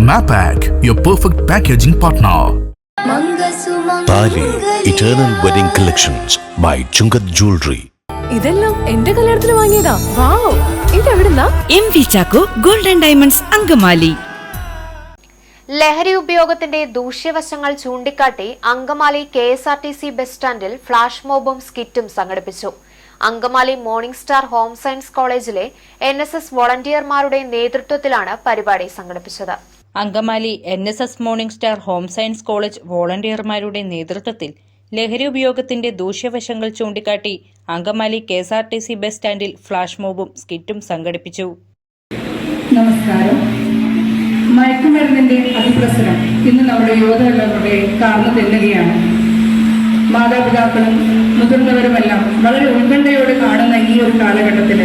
Mapak, your perfect packaging partner. Tali Eternal Wedding Collections by Chungat Jewelry. ഇതെല്ലാം എന്റെ കല്യാണത്തിന് വാങ്ങിയതാ. വാവ്, ഇതെവിടുന്നാ? MV Chaco Golden Diamonds Angamaly. ലഹരി ഉപയോഗത്തിന്റെ ദൂഷ്യവശങ്ങൾ ചൂണ്ടിക്കാട്ടി അങ്കമാലി KSRTC ബസ് സ്റ്റാൻഡിൽ ഫ്ലാഷ് മോബും സ്കിറ്റും സംഘടിപ്പിച്ചു. Angamaly morning star home science കോളേജിലെ NSS വോളണ്ടിയർമാരുടെ നേതൃത്വത്തിലാണ് പരിപാടി സംഘടിപ്പിച്ചത്. Angamaly NSS morning star home science college വോളണ്ടിയർമാരുടെ നേതൃത്വത്തിൽ ലഹരി ഉപയോഗത്തിന്റെ ദൂഷ്യവശങ്ങൾ ചൂണ്ടിക്കാട്ടി അങ്കമാലി KSRTC ബസ് സ്റ്റാൻഡിൽ ഫ്ലാഷ് മോബും സ്കിറ്റും സംഘടിപ്പിച്ചു. നമസ്കാരം. മയക്കുമരുന്നിന്റെ അതിപ്രസരം ഇന്ന് നമ്മുടെ യുവതലമുറയെ കാർന്നു തിന്നുകയാണ്. മാതാപിതാക്കളും മുതിർന്നവരുമെല്ലാം വളരെ ഉത്കണ്ഠയോടെ കാണുന്ന ഈ ഒരു കാലഘട്ടത്തിൽ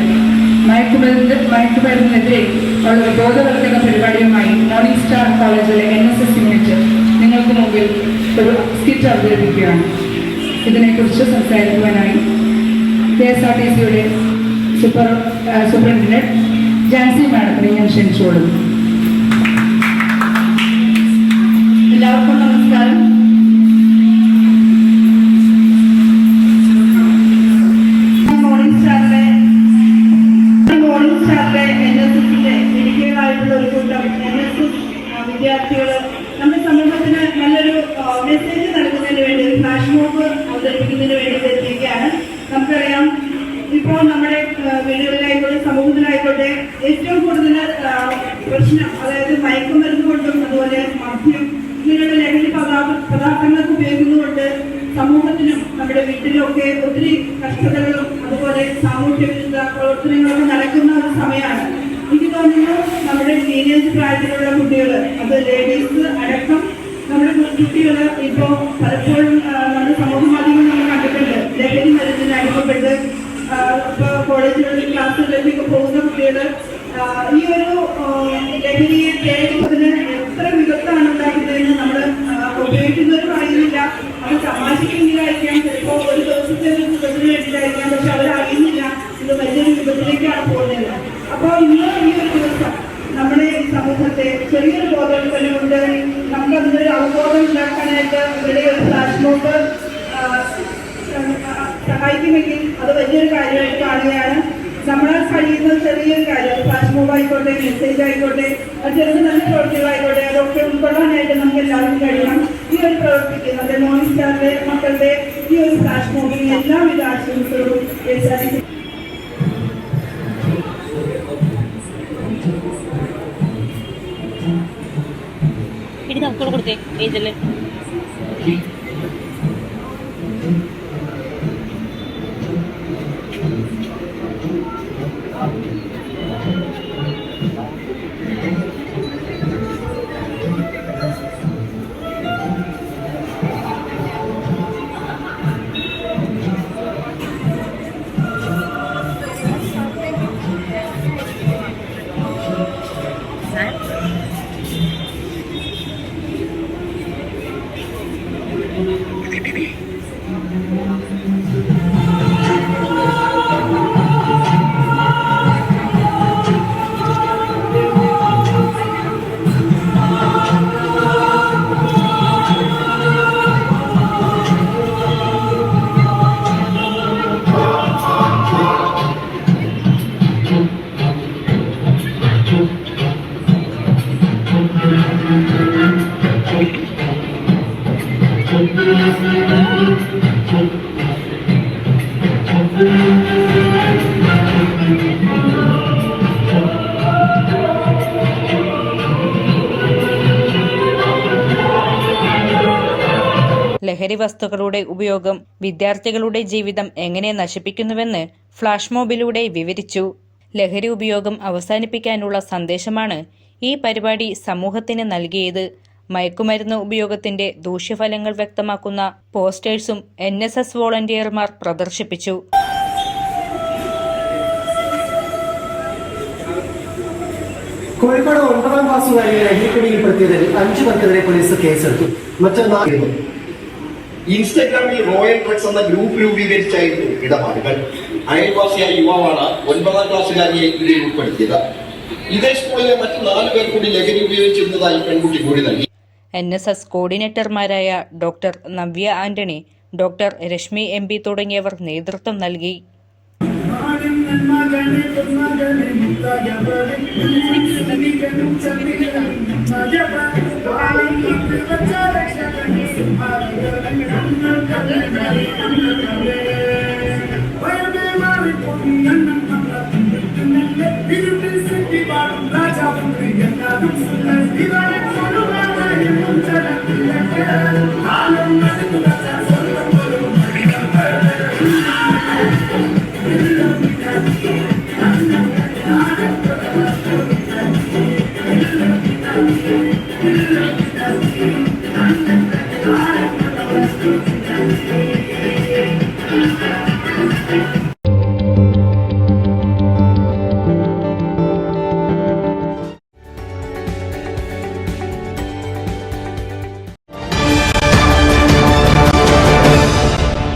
മയക്കുമരുന്നിനെതിരെ ഉള്ള ബോധവൽക്കരണ പരിപാടിയുമായി മോർണിംഗ് സ്റ്റാർ കോളേജിലെ NSS യൂണിറ്റ് നിങ്ങൾക്ക് മുമ്പിൽ ഒരു സ്കിറ്റ് അവതരിപ്പിക്കുകയാണ്. ഇതിനെക്കുറിച്ച് സംസാരിക്കുവാനായി KSRTCയുടെ സൂപ്രണ്ടന്റ് ജാൻസി മാഡത്തിനെ ഞാൻ ക്ഷണിച്ചോളും. എല്ലാവർക്കും നമസ്കാരം. മോർണിംഗ് സ്റ്റാറിലെ NSSന്റെ ഇടുക്കികളായിട്ടുള്ള ഒരു കൂട്ടം NSS വിദ്യാർത്ഥികൾ നമ്മുടെ സമൂഹത്തിന് നല്ലൊരു മെസ്സേജ് നൽകുന്നതിന് വേണ്ടി ഒരു ഫ്ലാഷ് മോബ് അവതരിപ്പിക്കുന്നതിന് വേണ്ടി എത്തിയിരിക്കുകയാണ്. നമുക്കറിയാം, ഇപ്പോൾ നമ്മുടെ വീടുകളിലായിക്കോട്ടെ സമൂഹത്തിലായിക്കോട്ടെ ഏറ്റവും കൂടുതൽ പ്രശ്നം, അതായത് മയക്കുമരുന്ന് കൊണ്ടും അതുപോലെ മദ്യം ഇങ്ങനെയുള്ള ലഹരി പദാർത്ഥങ്ങൾക്ക് ഉപയോഗിക്കുന്നതുകൊണ്ട് സമൂഹത്തിനും നമ്മുടെ വീട്ടിലൊക്കെ ഒത്തിരി കഷ്ടതകളും അതുപോലെ സാമൂഹ്യ വിരുദ്ധ പ്രവർത്തനങ്ങളൊക്കെ നടക്കുന്ന ഒരു സമയമാണ്. എനിക്ക് തോന്നുന്നു നമ്മുടെ ടീനേജ് പ്രായത്തിലുള്ള കുട്ടികൾ, അത് ലേഡീസ് അടക്കം നമ്മുടെ കുട്ടികൾ ഇപ്പോൾ പലപ്പോഴും നമ്മുടെ സമൂഹ മാധ്യമങ്ങൾ നമ്മൾ കണ്ടിട്ടുണ്ട്. ലഹരി മരുന്നിന് അടിമപ്പെട്ട് ഇപ്പോൾ കോളേജുകളിൽ ക്ലാസ്സുകളിലേക്ക് പോകുന്ന കുട്ടികൾ ഈ ഒരു ലഹരിയെ തേടുന്നതിന് എത്ര വിദഗ്ധമാണ് ഉണ്ടാക്കുന്നതെന്ന് നമ്മൾ ഉപയോഗിക്കുന്നവർ പറയുന്നില്ല. അത് തമാശക്കെങ്കിലായിരിക്കാം, ചിലപ്പോൾ ഒരു ദിവസത്തെ ഒരു സുഖത്തിന് വേണ്ടിയിട്ടായിരിക്കാം, പക്ഷെ അവരറിയുന്നില്ല ഇത് വലിയൊരു വിപത്തിലേക്കാണ് പോകുന്നത്. അപ്പോൾ ഇന്ന് ഈ ഒരു ദിവസം നമ്മുടെ ഈ സമൂഹത്തെ ചെറിയൊരു ബോധവൽക്കരണം കൊണ്ട് നമുക്ക് അതിനൊരു അവബോധം ഉണ്ടാക്കാനായിട്ട് ഇവിടെ ഒരു ഫ്ലാഷ് മോബ് സഹായിക്കുമെങ്കിൽ അത് വലിയൊരു കാര്യമായിട്ട് കാണുകയാണ്. നമ്മളെ കഴിയുന്ന ചെറിയൊരു കാര്യം, ഫ്ലാഷ് മോബ് ആയിക്കോട്ടെ, മെസ്സേജ് ആയിക്കോട്ടെ, ചെറിയ നല്ല പ്രവൃത്തികളായിക്കോട്ടെ, അതൊക്കെ ഉൾക്കൊള്ളാനായിട്ട് നമുക്ക് എല്ലാവരും കഴിയണം. ഈ ഒരു പ്രവൃത്തിക്ക് നമ്മുടെ മോർണിംഗ് സ്റ്റാറിന്റെ മക്കളുടെ ഈ ഒരു ഫ്ലാഷ് മോബിന് എല്ലാവിധ ആശംസകളും സാധിക്കും. ലഹരി വസ്തുക്കളുടെ ഉപയോഗം വിദ്യാർത്ഥികളുടെ ജീവിതം എങ്ങനെ നശിപ്പിക്കുന്നുവെന്ന് ഫ്ലാഷ് മോബിലൂടെ വിവരിച്ചു. ലഹരി ഉപയോഗം അവസാനിപ്പിക്കാനുള്ള സന്ദേശമാണ് ഈ പരിപാടി സമൂഹത്തിന് നൽകിയത്. മയക്കുമരുന്ന് ഉപയോഗത്തിന്റെ ദൂഷ്യഫലങ്ങൾ വ്യക്തമാക്കുന്ന പോസ്റ്റേഴ്സും NSS വോളണ്ടിയർമാർ പ്രദർശിപ്പിച്ചു. കോഴിക്കോട് 9ാം ക്ലാസ്സുകാരെ ലഹരിപ്പിടിയിൽപ്പെടുത്തിയതിൽ 5 പേർക്കെതിരെ പോലീസ് കേസെടുത്തു. മറ്റൊന്നായിരുന്നു ഇൻസ്റ്റഗ്രാമിൽ റോയൽ ഡ്രഗ്സ് എന്ന ഗ്രൂപ്പ് രൂപീകരിച്ചായിരുന്നു ഇടപാടുകൾ. അയൽവാസിയായ യുവാവാണ് 9ാം ക്ലാസ്സുകാരിയെ ഇതിൽ ഉൾപ്പെടുത്തിയത്. ഇതേഷ് പോയിലെ മറ്റ് 4 പേർ കൂടി ലഹരി ഉപയോഗിച്ചിരുന്നതായി പെൺകുട്ടി മൊഴി നൽകി. NSS കോർഡിനേറ്റർമാരായ doctor Navya Antony, doctor Reshmi MP തുടങ്ങിയവർ നേതൃത്വം നൽകി.